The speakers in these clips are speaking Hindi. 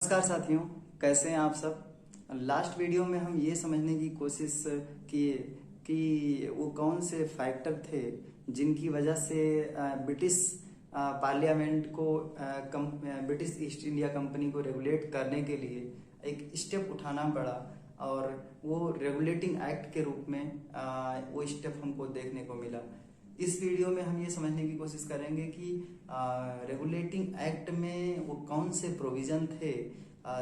नमस्कार साथियों, कैसे हैं आप सब। लास्ट वीडियो में हम ये समझने की कोशिश किए कि वो कौन से फैक्टर थे जिनकी वजह से ब्रिटिश पार्लियामेंट को ब्रिटिश ईस्ट इंडिया कंपनी को रेगुलेट करने के लिए एक स्टेप उठाना पड़ा। और वो रेगुलेटिंग एक्ट के रूप में वो स्टेप हमको देखने को मिला। इस वीडियो में हम ये समझने की कोशिश करेंगे कि रेगुलेटिंग एक्ट में वो कौन से प्रोविजन थे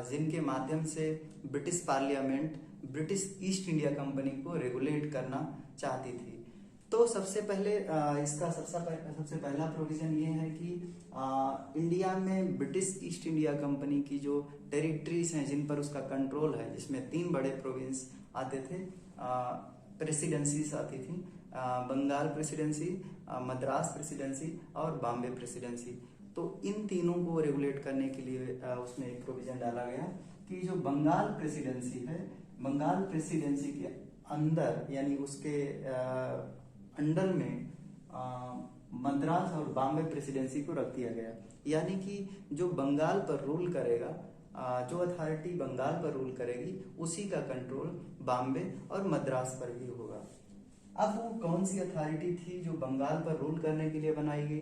जिनके माध्यम से British parliament British east India company को रेगुलेट करना चाहती थी। तो सबसे पहले इसका सबसे पहला प्रोविजन ये है कि इंडिया में ब्रिटिश ईस्ट इंडिया कंपनी की जो टेरिटरीज हैं जिन पर उसका कंट्रोल है, जिसमें 3 बड़े प्रोविंस आते थे, प्रेसिडेंसीज आती थी, बंगाल प्रेसिडेंसी, मद्रास प्रेसिडेंसी और बॉम्बे प्रेसिडेंसी। तो इन तीनों को रेगुलेट करने के लिए उसमें एक प्रोविजन डाला गया कि जो बंगाल प्रेसिडेंसी है, बंगाल प्रेसिडेंसी के अंदर यानी उसके अंडर में मद्रास और बॉम्बे प्रेसिडेंसी को रख दिया गया। यानी कि जो बंगाल पर रूल करेगा, जो अथॉरिटी बंगाल पर रूल करेगी, उसी का कंट्रोल बॉम्बे और मद्रास पर भी होगा। अब वो कौन सी अथॉरिटी थी जो बंगाल पर रूल करने के लिए बनाई गई,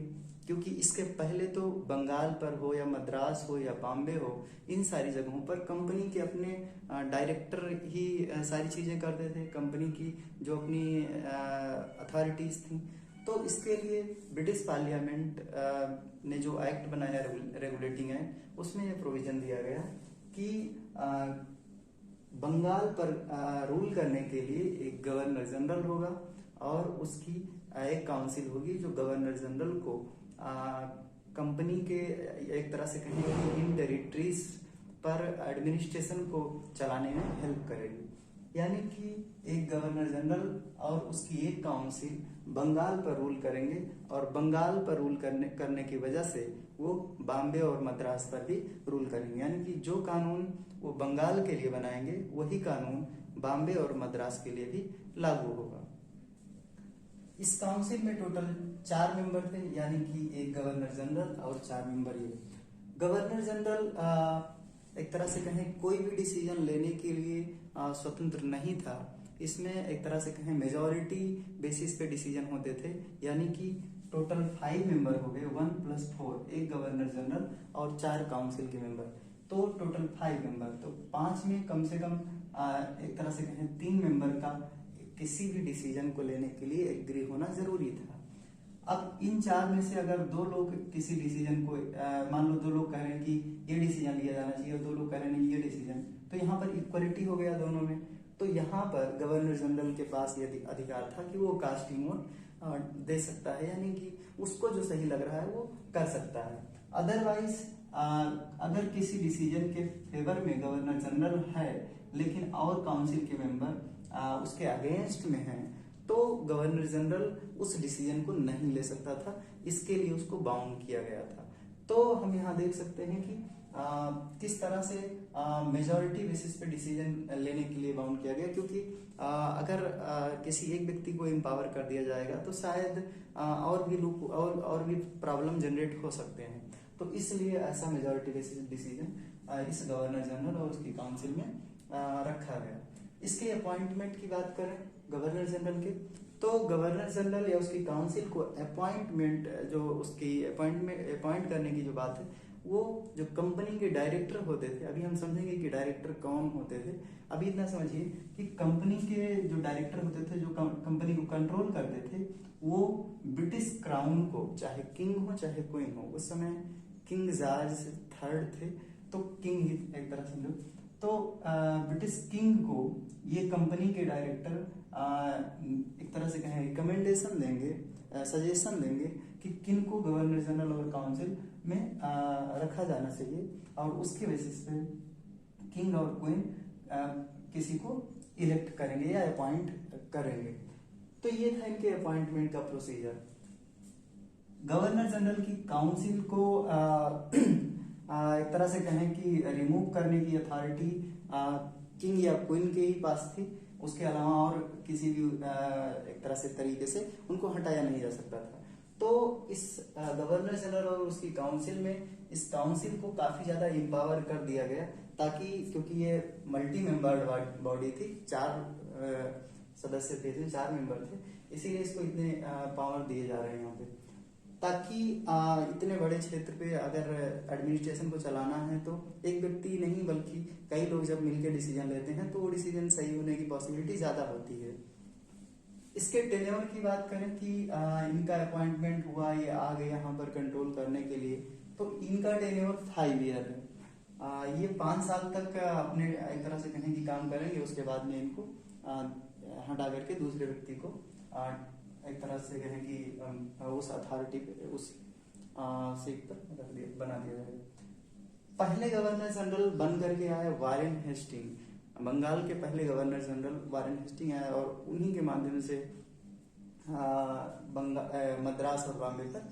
क्योंकि इसके पहले तो बंगाल पर हो या मद्रास हो या बॉम्बे हो, इन सारी जगहों पर कंपनी के अपने डायरेक्टर ही सारी चीजें करते थे, कंपनी की जो अपनी अथॉरिटीज थी। तो इसके लिए ब्रिटिश पार्लियामेंट ने जो एक्ट बनाया, रेगुलेटिंग एक्ट, उसमें यह प्रोविजन दिया गया कि बंगाल पर रूल करने के लिए एक गवर्नर जनरल होगा और उसकी एक काउंसिल होगी जो गवर्नर जनरल को कंपनी के एक तरह से कहेंगे कि इन टेरिटरीज पर एडमिनिस्ट्रेशन को चलाने में हेल्प करेगी। यानी कि एक गवर्नर जनरल और उसकी एक काउंसिल बंगाल पर रूल करेंगे और बंगाल पर रूल करने की वजह से वो बॉम्बे और मद्रास पर भी रूल करेंगे। यानी कि जो कानून वो बंगाल के लिए बनाएंगे वही कानून बॉम्बे और मद्रास के लिए भी लागू होगा। इस काउंसिल में टोटल 4 मेंबर थे, यानी कि एक गवर्नर जनरल और 4 मेंबर ये। गवर्नर जनरल एक तरह से कहें कोई भी डिसीजन लेने के लिए स्वतंत्र नहीं था। इसमें एक तरह से कहें मेजॉरिटी बेसिस पे डिसीजन होते थे। यानी कि टोटल 5 मेंबर हो गए, 1 + 4, एक गवर्नर जनरल और 4 काउंसिल के मेंबर, तो टोटल 5 मेंबर। तो 5 में कम से कम एक तरह से कहें 3 मेंबर का किसी भी डिसीजन को लेने के लिए एग्री होना जरूरी था। अब इन 4 में से अगर 2 लोग किसी डिसीजन को मान लो 2 लोग कह रहे हैं कि ये डिसीजन लिया जाना चाहिए और 2 लोग कह रहे हैं ये डिसीजन, तो यहाँ पर इक्वलिटी हो गया दोनों में। तो यहाँ पर गवर्नर जनरल के पास ये अधिकार था कि वो कास्टिंग वोट दे सकता है, यानी कि उसको जो सही लग रहा है वो कर सकता है। अदरवाइज अगर किसी डिसीजन के फेवर में गवर्नर जनरल है लेकिन और काउंसिल के मेंबर उसके अगेंस्ट में हैं, तो गवर्नर जनरल उस डिसीजन को नहीं ले सकता था। इसके लिए उसको बाउंड किया गया था। तो हम यहाँ देख सकते हैं कि किस तरह से मेजॉरिटी बेसिस पे डिसीजन लेने के लिए बाउंड किया गया, क्योंकि अगर किसी एक व्यक्ति को एम्पावर कर दिया जाएगा तो शायद और भी प्रॉब्लम जनरेट हो सकते हैं। तो इसलिए ऐसा मेजॉरिटी बेसिस डिसीजन इस गवर्नर जनरल और उसकी काउंसिल में रखा गया। इसके अपॉइंटमेंट की बात करें गवर्नर जनरल के, तो गवर्नर जनरल या उसकी काउंसिल को अपॉइंटमेंट जो उसकी अपॉइंट करने की जो बात है, वो जो कंपनी के डायरेक्टर होते थे, अभी हम समझेंगे कि डायरेक्टर कौन होते थे। अभी इतना समझिए कि कंपनी के जो डायरेक्टर होते थे, जो कंपनी को कंट्रोल करते थे, वो ब्रिटिश क्राउन को, चाहे किंग हो चाहे क्वीन हो, उस समय किंग जॉर्ज 3 थे, तो किंग ही एक तरह समझो। तो ब्रिटिश किंग को ये कंपनी के डायरेक्टर एक तरह से कहें रिकमेंडेशन देंगे, सजेशन देंगे कि किनको गवर्नर जनरल और काउंसिल में रखा जाना चाहिए, और उसके बेसिस पे किंग और क्वीन किसी को इलेक्ट करेंगे या अपॉइंट करेंगे। तो ये था इनके अपॉइंटमेंट का प्रोसीजर। गवर्नर जनरल की काउंसिल को एक तरह से कहें कि रिमूव करने की अथॉरिटी किंग या क्वीन के ही पास थी। उसके अलावा और किसी भी एक तरह से तरीके से उनको हटाया नहीं जा सकता था। तो इस गवर्नर जनरल और उसकी काउंसिल में इस काउंसिल को काफी ज्यादा एम्पावर कर दिया गया, ताकि क्योंकि ये मल्टी मेंबर्ड बॉडी थी, 4 सदस्य थे, 4 मेंबर थे, इसीलिए इसको इतने पावर दिए जा रहे हैं यहाँ पे, ताकि इतने बड़े क्षेत्र पे अगर एडमिनिस्ट्रेशन को चलाना है तो एक व्यक्ति नहीं बल्कि कई लोग जब मिलकर डिसीजन लेते हैं तो वो डिसीजन सही होने की पॉसिबिलिटी ज्यादा होती है। इसके टेन्योर की बात करें कि इनका अपॉइंटमेंट हुआ, ये आ गए यहाँ पर कंट्रोल करने के लिए, तो इनका टेन्योर 5 ईयर है। ये 5 साल तक अपने एक तरह से कहें कि काम करेंगे, उसके बाद में इनको हटा करके दूसरे व्यक्ति को एक तरह से कहें कि उस अथॉरिटी पे, उस सीट पर बना दिया जाएगा। पहले गवर्नर जनरल बन करके आए वारेन हेस्टिंग, बंगाल के पहले गवर्नर जनरल वारेन हेस्टिंग आए और उन्हीं के माध्यम से मद्रास और बॉम्बे पर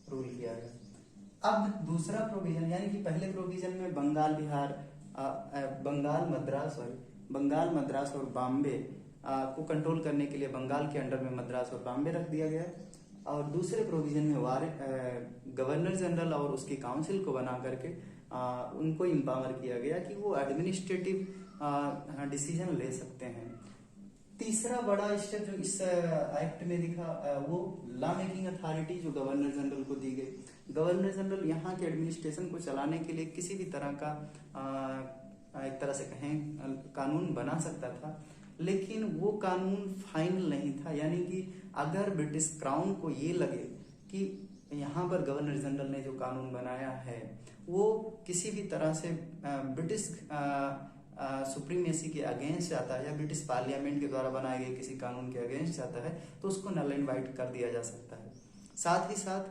रूल किया गया। अब दूसरा प्रोविजन, यानी कि पहले प्रोविजन में बंगाल, मद्रास और बॉम्बे को कंट्रोल करने के लिए बंगाल के अंडर में मद्रास और बॉम्बे रख दिया गया, और दूसरे प्रोविजन में गवर्नर जनरल और उसकी काउंसिल को बना करके उनको एम्पावर किया गया कि वो एडमिनिस्ट्रेटिव डिसीजन ले सकते हैं। तीसरा बड़ा स्टेप जो इस एक्ट में दिखा वो लॉ मेकिंग अथॉरिटी जो गवर्नर जनरल को दी गई। गवर्नर जनरल यहाँ के एडमिनिस्ट्रेशन को चलाने के लिए किसी भी तरह का एक तरह से कहें कानून बना सकता था, लेकिन वो कानून फाइनल नहीं था, यानी कि अगर ब्रिटिश क्राउन को ये लगे कि यहाँ पर गवर्नर जनरल ने जो कानून बनाया है वो किसी भी तरह से ब्रिटिश सुप्रीमेसी के अगेंस्ट जाता है या ब्रिटिश पार्लियामेंट के द्वारा बनाए गए किसी कानून के अगेंस्ट जाता है, तो उसको नल एंड वाइड कर दिया जा सकता है। साथ ही साथ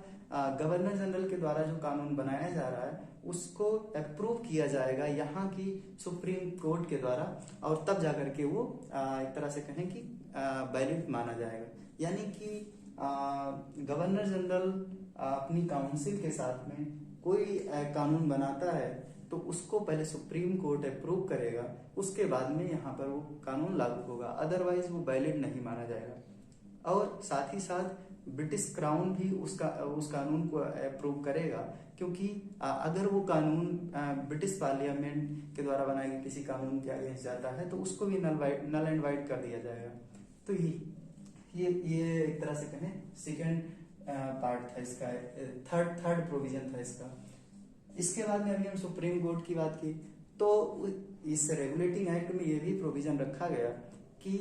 गवर्नर जनरल के द्वारा जो कानून बनाया जा रहा है उसको अप्रूव किया जाएगा यहाँ की सुप्रीम कोर्ट के द्वारा, और तब जाकर के वो एक तरह से कहें कि वैलिड माना जाएगा। यानी कि गवर्नर जनरल अपनी काउंसिल के साथ में कोई कानून बनाता है तो उसको पहले सुप्रीम कोर्ट अप्रूव करेगा, उसके बाद में यहाँ पर वो कानून लागू होगा, अदरवाइज वो वैलिड नहीं माना जाएगा। और साथ ही साथ ब्रिटिश क्राउन भी उस कानून को अप्रूव करेगा, क्योंकि अगर वो कानून ब्रिटिश पार्लियामेंट के द्वारा बनाए गए किसी कानून के अगेंस्ट जाता है तो उसको भी नल एंड वाइड कर दिया जाएगा। तो ये एक तरह से कहें सेकेंड पार्ट था इसका, थर्ड प्रोविजन था इसका। इसके बाद में अभी हम सुप्रीम कोर्ट की बात की, तो इस रेगुलेटिंग एक्ट में ये भी प्रोविजन रखा गया कि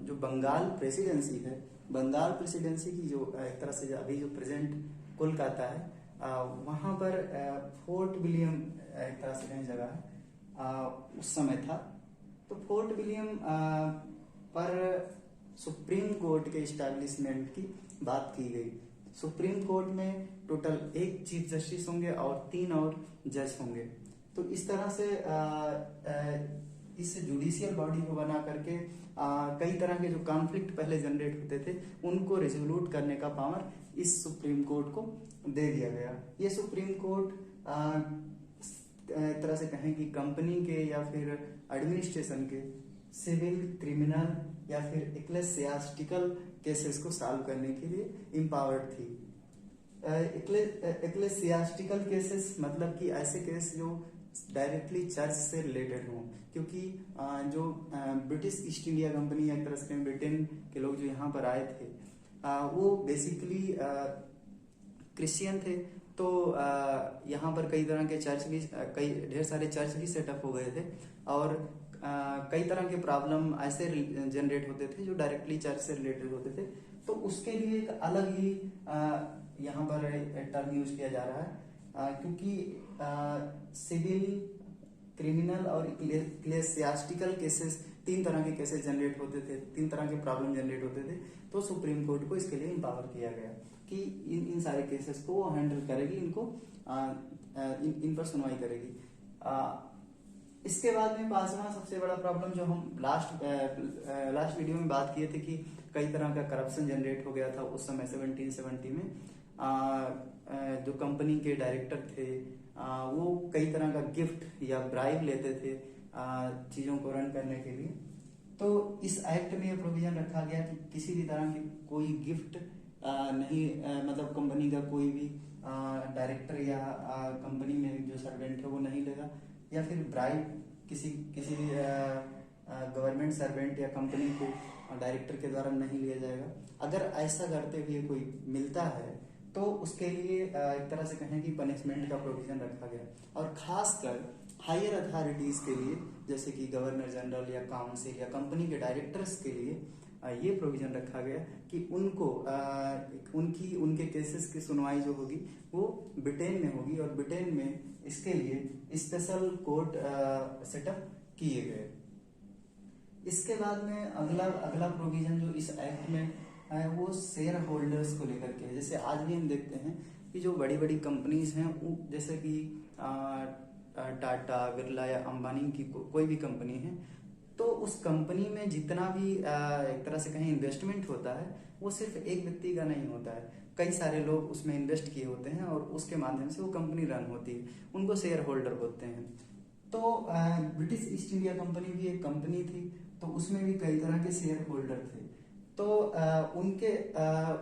जो बंगाल प्रेसिडेंसी है, बंगाल प्रेसिडेंसी की जो एक तरह से अभी जो प्रेजेंट कोलकाता है, वहां पर फोर्ट विलियम एक तरह से कहीं जगह है उस समय था, तो फोर्ट विलियम पर सुप्रीम कोर्ट के इस्टेब्लिशमेंट की बात की गई। सुप्रीम कोर्ट में टोटल 1 चीफ जस्टिस होंगे और 3 और जज होंगे। तो इस तरह से इस जुडिशियल बॉडी को बना करके कई तरह के जो कॉन्फ्लिक्ट पहले जनरेट होते थे उनको रिजोल्यूट करने का पावर इस सुप्रीम कोर्ट को दे दिया गया। ये सुप्रीम कोर्ट एक तरह से कहें कि कंपनी के या फिर एडमिनिस्ट्रेशन के सिविल, क्रिमिनल या फिर इक्लेसियास्टिकल केसेस को सॉल्व करने के लिए एम्पावर्ड थी। इक्लेसियास्टिकल केसेस मतलब कि ऐसे केस जो डायरेक्टली चर्च से रिलेटेड हों, क्योंकि जो ब्रिटिश ईस्ट इंडिया कंपनी एक तरह से ब्रिटेन के लोग जो यहाँ पर आए थे वो बेसिकली क्रिश्चियन थे, तो यहाँ पर कई तरह के चर्च भी, कई ढेर सारे चर्च भी सेटअप हो गए थे, और कई तरह के प्रॉब्लम ऐसे जनरेट होते थे जो डायरेक्टली चर्च से रिलेटेड होते थे। तो उसके लिए एक अलग ही यहाँ पर टर्म यूज किया जा रहा है, क्योंकि सिविल, क्रिमिनल और इक्लेसियास्टिकल केसेस 3 तरह के केसेस जनरेट होते थे, 3 तरह के प्रॉब्लम जनरेट होते थे। तो सुप्रीम कोर्ट को इसके लिए एम्पावर किया गया कि इन सारे केसेस को वो हैंडल करेगी, इनको इन पर सुनवाई करेगी। इसके बाद में 5वां सबसे बड़ा प्रॉब्लम जो हम लास्ट वीडियो में बात किए थे कि कई तरह का करप्शन जनरेट हो गया था उस समय 1770 में। जो कंपनी के डायरेक्टर थे वो कई तरह का गिफ्ट या ब्राइब लेते थे चीजों को रन करने के लिए। तो इस एक्ट में यह प्रोविजन रखा गया कि किसी भी तरह की कोई गिफ्ट नहीं, मतलब कंपनी का कोई भी डायरेक्टर या कंपनी में जो सर्वेंट है वो नहीं लेगा, या फिर ब्राइब किसी किसी गवर्नमेंट सर्वेंट या कंपनी को डायरेक्टर के द्वारा नहीं लिया जाएगा। अगर ऐसा करते हुए कोई मिलता है तो उसके लिए एक तरह से कहें कि पनिशमेंट का प्रोविजन रखा गया। और खासकर हायर अथॉरिटीज के लिए जैसे कि गवर्नर जनरल या काउंसिल या कंपनी के डायरेक्टर्स के लिए ये प्रोविजन रखा गया कि उनको उनके केसेस की सुनवाई जो होगी वो ब्रिटेन में होगी, और ब्रिटेन में इसके लिए स्पेशल कोर्ट सेटअप किए गए। इसके बाद में अगला प्रोविजन जो इस एक्ट में है वो शेयर होल्डर्स को लेकर के है। जैसे आज भी हम देखते हैं कि जो बड़ी बड़ी कंपनीज हैं जैसे कि टाटा, बिरला या अंबानी की कोई भी कंपनी है, तो उस कंपनी में जितना भी एक तरह से कहीं इन्वेस्टमेंट होता है वो सिर्फ एक व्यक्ति का नहीं होता है, कई सारे लोग उसमें इन्वेस्ट किए होते हैं और उसके माध्यम से वो कंपनी रन होती है, उनको शेयर होल्डर बोलते हैं। तो ब्रिटिश ईस्ट इंडिया कंपनी भी एक कंपनी थी, तो उसमें भी कई तरह के शेयर होल्डर थे। तो उनके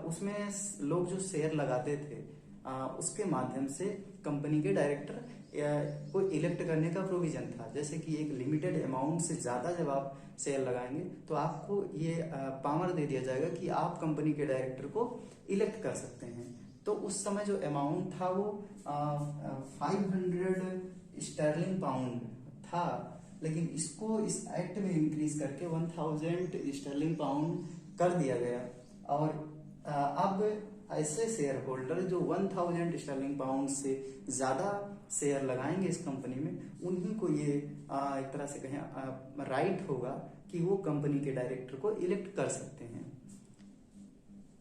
उसमें लोग जो शेयर लगाते थे उसके माध्यम से कंपनी के डायरेक्टर को इलेक्ट करने का प्रोविजन था। जैसे कि एक लिमिटेड अमाउंट से ज्यादा जब आप शेयर लगाएंगे तो आपको ये पावर दे दिया जाएगा कि आप कंपनी के डायरेक्टर को इलेक्ट कर सकते हैं। तो उस समय जो अमाउंट था वो 500 स्टर्लिंग पाउंड था, लेकिन इसको इस एक्ट में इंक्रीज करके 1000 स्टर्लिंग पाउंड कर दिया गया। और अब ऐसे शेयर होल्डर जो 1000 स्टर्लिंग पाउंड से ज्यादा शेयर लगाएंगे इस कंपनी में, उन्हीं को ये एक तरह से कहें राइट होगा कि वो कंपनी के डायरेक्टर को इलेक्ट कर सकते हैं।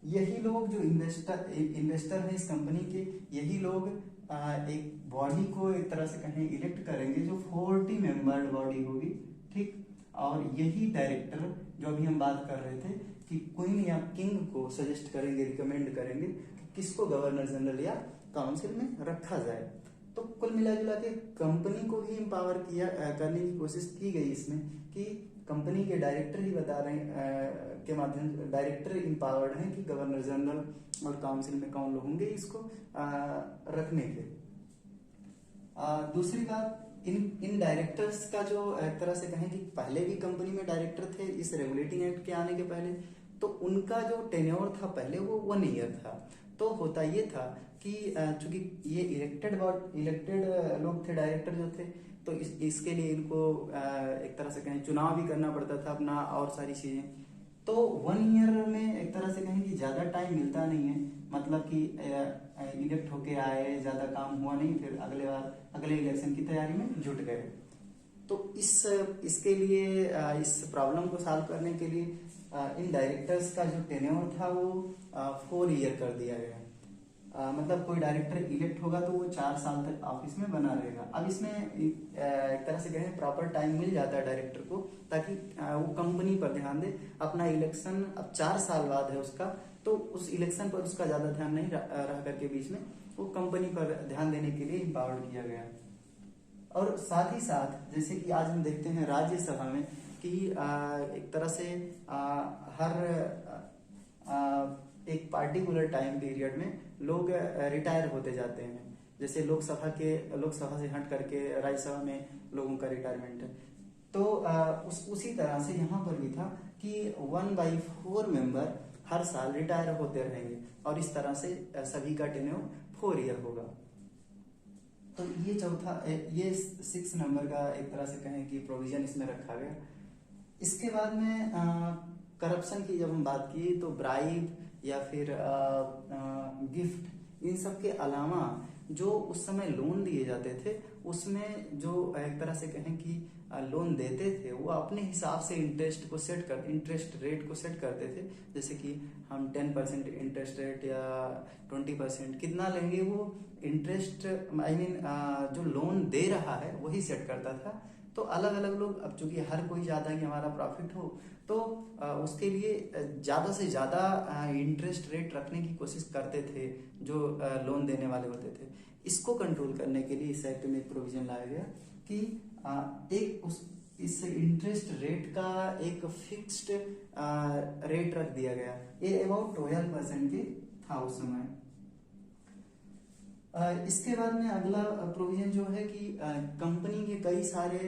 यही लोग जो इन्वेस्टर हैं इस कंपनी के, यही लोग एक बॉडी को एक तरह से कहें इलेक्ट करेंगे जो 40 मेंबर्ड बॉडी होगी, ठीक। और यही डायरेक्टर जो अभी हम बात कर रहे थे कि क्वीन या किंग को सजेस्ट करेंगे, रिकमेंड करेंगे कि किसको गवर्नर जनरल या काउंसिल में रखा जाए। तो कुल मिला जुला के कंपनी को भी एम्पावर करने की कोशिश की गई इसमें कि कंपनी के डायरेक्टर ही बता रहे हैं के माध्यम से डायरेक्टर एम्पावर्ड हैं कि गवर्नर जनरल और काउंसिल में कौन लोग होंगे इसको रखने के। दूसरी बात, इन डायरेक्टर्स का जो एक तरह से कहें कि पहले भी कंपनी में डायरेक्टर थे इस रेगुलेटिंग एक्ट के आने के पहले, तो उनका जो टेन्योर था पहले वो 1 ईयर था। तो होता ये था कि चूंकि ये इलेक्टेड लोग थे डायरेक्टर जो थे, तो इसके लिए इनको एक तरह से कहें चुनाव भी करना पड़ता था अपना और सारी चीजें। तो 1 ईयर में एक तरह से कहें कि ज्यादा टाइम मिलता नहीं है, मतलब कि इलेक्ट होके आए, ज्यादा काम हुआ नहीं, फिर अगले इलेक्शन की तैयारी में जुट गए। तो इसके लिए इस प्रॉब्लम को सॉल्व करने के लिए इन डायरेक्टर्स का जो टेन्योर था वो 4 ईयर कर दिया गया। मतलब कोई डायरेक्टर इलेक्ट होगा तो वो 4 साल तक ऑफिस में बना रहेगा। अब इसमें एक तरह से कहें प्रॉपर टाइम मिल जाता है डायरेक्टर को, ताकि वो कंपनी पर ध्यान दे। अपना इलेक्शन अब 4 साल बाद है उसका, तो उस इलेक्शन पर उसका ज्यादा ध्यान नहीं रह करके बीच में वो कंपनी पर ध्यान देने के लिए एम्पावर्ड किया गया। और साथ ही साथ जैसे कि आज हम देखते हैं राज्यसभा में कि एक तरह से हर एक पार्टिकुलर टाइम पीरियड में लोग रिटायर होते जाते हैं। जैसे लोकसभा से हट करके राज्यसभा में लोगों का रिटायरमेंट है, तो उसी तरह से यहाँ पर भी था कि 1/4 मेंबर हर साल रिटायर होते रहेंगे, और इस तरह से सभी का टेन्योर 4 ईयर होगा। तो ये 6 नंबर का एक तरह से कहें कि प्रोविजन इसमें रखा गया। इसके बाद में करप्शन की जब हम बात की तो ब्राइब या फिर गिफ्ट, इन सब के अलावा जो उस समय लोन दिए जाते थे उसमें जो एक तरह से कहें कि लोन देते थे वो अपने हिसाब से इंटरेस्ट रेट को सेट करते थे। जैसे कि हम 10% इंटरेस्ट रेट या 20% कितना लेंगे, वो इंटरेस्ट जो लोन दे रहा है वही सेट करता था। तो अलग अलग लोग, अब चूंकि हर कोई चाहता है कि हमारा प्रॉफिट हो, तो उसके लिए ज्यादा से ज्यादा इंटरेस्ट रेट रखने की कोशिश करते थे जो लोन देने वाले होते थे। इसको कंट्रोल करने के लिए इस एक्ट में एक प्रोविजन लाया गया कि इस इंटरेस्ट रेट का एक फिक्स्ड रेट रख दिया गया। ये अबाउट 12% की था उस समय। इसके बाद में अगला प्रोविजन जो है कि कंपनी के कई सारे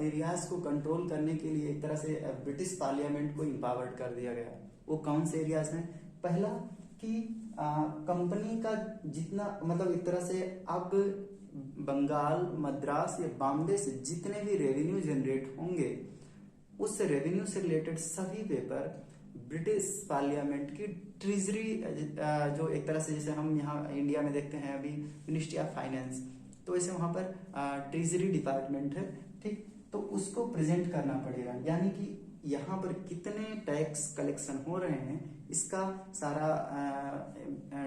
एरियाज को कंट्रोल करने के लिए एक तरह से ब्रिटिश पार्लियामेंट को इम्पावर्ड कर दिया गया। वो कौन से एरियाज हैं? पहला कि कंपनी का जितना मतलब एक तरह से अब बंगाल, मद्रास या बॉम्बे से जितने भी रेवेन्यू जनरेट होंगे उस रेवेन्यू से रिलेटेड सभी पेपर ब्रिटिश पार्लियामेंट की ट्रेजरी, जो एक तरह से जैसे हम यहाँ इंडिया में देखते हैं अभी मिनिस्ट्री ऑफ फाइनेंस, तो वैसे वहां पर ट्रेजरी डिपार्टमेंट है, ठीक, तो उसको प्रेजेंट करना पड़ेगा। यानी कि यहाँ पर कितने टैक्स कलेक्शन हो रहे हैं इसका सारा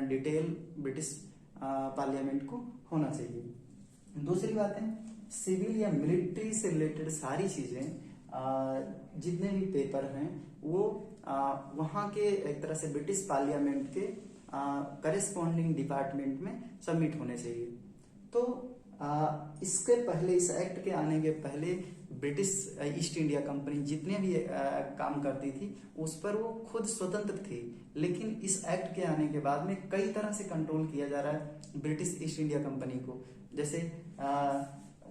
डिटेल ब्रिटिश पार्लियामेंट को होना चाहिए। दूसरी बात है सिविल या मिलिट्री से रिलेटेड सारी चीजें जितने भी पेपर हैं वो वहाँ के एक तरह से ब्रिटिश पार्लियामेंट के करेस्पॉन्डिंग डिपार्टमेंट में सबमिट होने चाहिए। तो इसके पहले, इस एक्ट के आने के पहले ब्रिटिश ईस्ट इंडिया कंपनी जितने भी काम करती थी उस पर वो खुद स्वतंत्र थी, लेकिन इस एक्ट के आने के बाद में कई तरह से कंट्रोल किया जा रहा है ब्रिटिश ईस्ट इंडिया कंपनी को। जैसे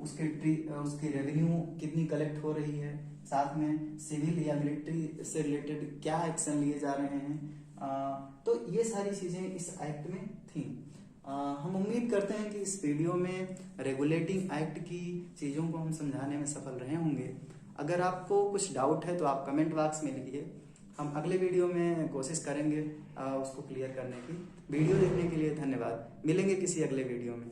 उसकी रेवेन्यू कितनी कलेक्ट हो रही है, साथ में सिविल या मिलिट्री से रिलेटेड क्या एक्शन लिए जा रहे हैं, तो ये सारी चीजें इस एक्ट में थी। हम उम्मीद करते हैं कि इस वीडियो में रेगुलेटिंग एक्ट की चीजों को हम समझाने में सफल रहे होंगे। अगर आपको कुछ डाउट है तो आप कमेंट बॉक्स में लिखिए, हम अगले वीडियो में कोशिश करेंगे उसको क्लियर करने की। वीडियो देखने के लिए धन्यवाद, मिलेंगे किसी अगले वीडियो में।